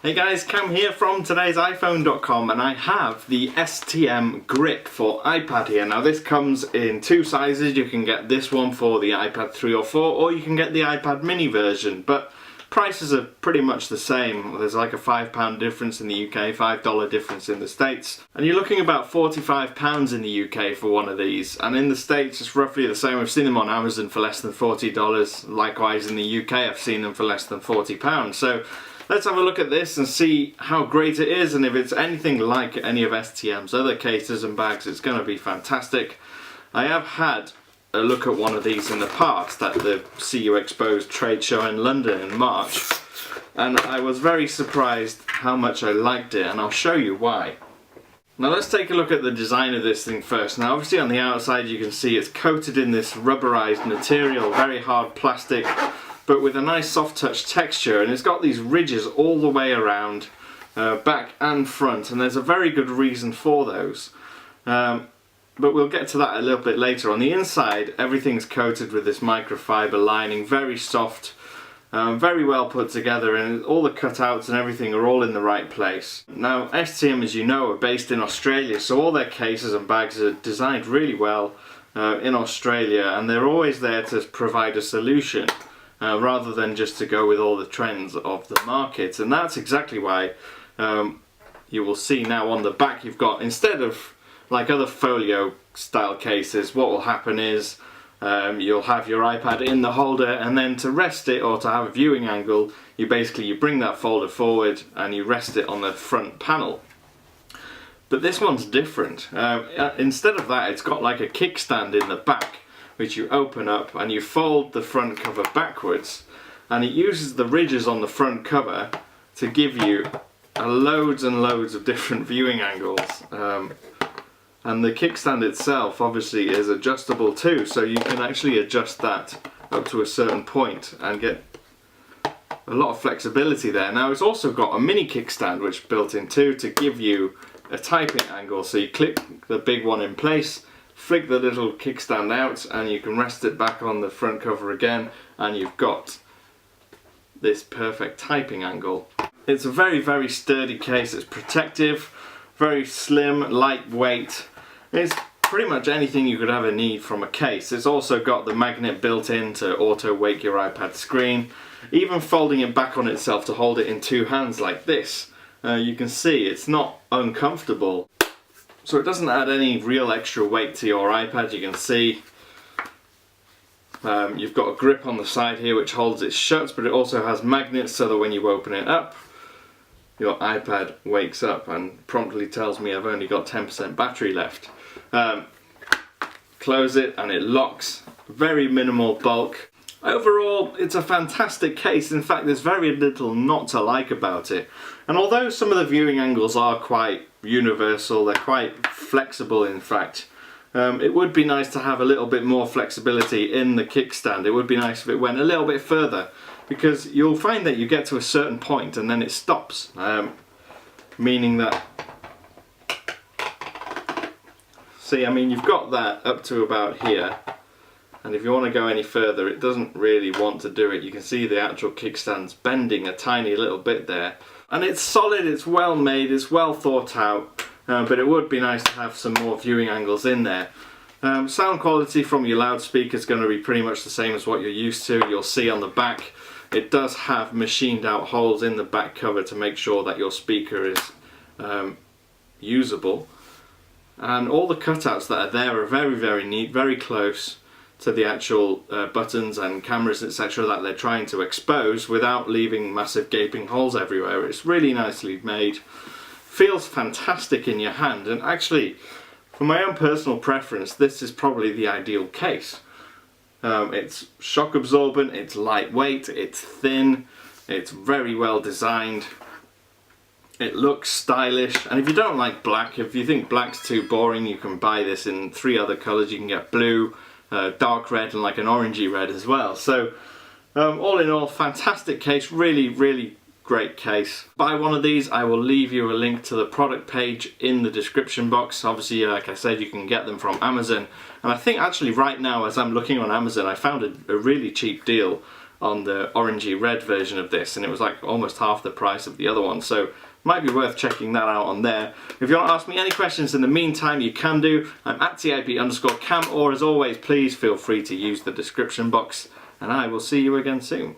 Hey guys, Cam here from today's iPhone.com, and I have the STM Grip for iPad here. Now this comes in two sizes. You can get this one for the iPad 3 or 4, or you can get the iPad mini version, but prices are pretty much the same. There's like a £5 difference in the UK, $5 difference in the States, and you're looking about £45 in the UK for one of these, and in the States it's roughly the same. I've seen them on Amazon for less than $40. Likewise in the UK I've seen them for less than £40. So let's have a look at this and see how great it is, and if it's anything like any of STM's other cases and bags, it's going to be fantastic. I have had a look at one of these in the past at the CU Exposed trade show in London in March, and I was very surprised how much I liked it, and I'll show you why. Now let's take a look at the design of this thing first. Now obviously on the outside you can see it's coated in this rubberized material, very hard plastic, but with a nice soft touch texture, and it's got these ridges all the way around, back and front, and there's a very good reason for those. But we'll get to that a little bit later. On the inside everything's coated with this microfiber lining, very soft, very well put together, and all the cutouts and everything are all in the right place. Now STM, as you know, are based in Australia, so all their cases and bags are designed really well in Australia, and they're always there to provide a solution. Rather than just to go with all the trends of the market, and that's exactly why you will see now on the back you've got, instead of like other folio style cases, what will happen is you'll have your iPad in the holder, and then to rest it or to have a viewing angle, you bring that folder forward and you rest it on the front panel. But this one's different. Instead of that, it's got like a kickstand in the back, which you open up and you fold the front cover backwards, and it uses the ridges on the front cover to give you loads and loads of different viewing angles. And the kickstand itself obviously is adjustable too, so you can actually adjust that up to a certain point and get a lot of flexibility there. Now it's also got a mini kickstand which is built in too to give you a typing angle, so you click the big one in place, flick the little kickstand out, and you can rest it back on the front cover again, and you've got this perfect typing angle. It's a very, very sturdy case. It's protective, very slim, lightweight. It's pretty much anything you could ever need from a case. It's also got the magnet built in to auto wake your iPad screen. Even folding it back on itself to hold it in two hands like this, you can see it's not uncomfortable. So it doesn't add any real extra weight to your iPad. You can see you've got a grip on the side here which holds it shut, but it also has magnets so that when you open it up, your iPad wakes up and promptly tells me I've only got 10% battery left. Close it and it locks. Very minimal bulk. Overall, it's a fantastic case. In fact, there's very little not to like about it. And although some of the viewing angles are quite universal, they're quite flexible in fact, it would be nice to have a little bit more flexibility in the kickstand. It would be nice if it went a little bit further, because you'll find that you get to a certain point and then it stops, meaning that, see, I mean, you've got that up to about here, and if you want to go any further it doesn't really want to do it. You can see the actual kickstand's bending a tiny little bit there, and it's solid, it's well made, it's well thought out, but it would be nice to have some more viewing angles in there. Sound quality from your loudspeaker is going to be pretty much the same as what you're used to. You'll see on the back it does have machined out holes in the back cover to make sure that your speaker is usable, and all the cutouts that are there are very, very neat, very close to the actual buttons and cameras, etc., that they're trying to expose without leaving massive gaping holes everywhere. It's really nicely made, feels fantastic in your hand, and actually for my own personal preference this is probably the ideal case. It's shock absorbent, it's lightweight, it's thin, it's very well designed, it looks stylish, and if you don't like black, if you think black's too boring, you can buy this in 3 other colours. You can get blue, dark red, and like an orangey red as well. So all in all, fantastic case, really, really great case. Buy one of these. I will leave you a link to the product page in the description box. Obviously, like I said, you can get them from Amazon, and I think actually right now as I'm looking on Amazon I found a really cheap deal on the orangey red version of this, and it was like almost half the price of the other one, so might be worth checking that out on there. If you want to ask me any questions in the meantime, you can do. I'm at TIP_cam, or as always, please feel free to use the description box, and I will see you again soon.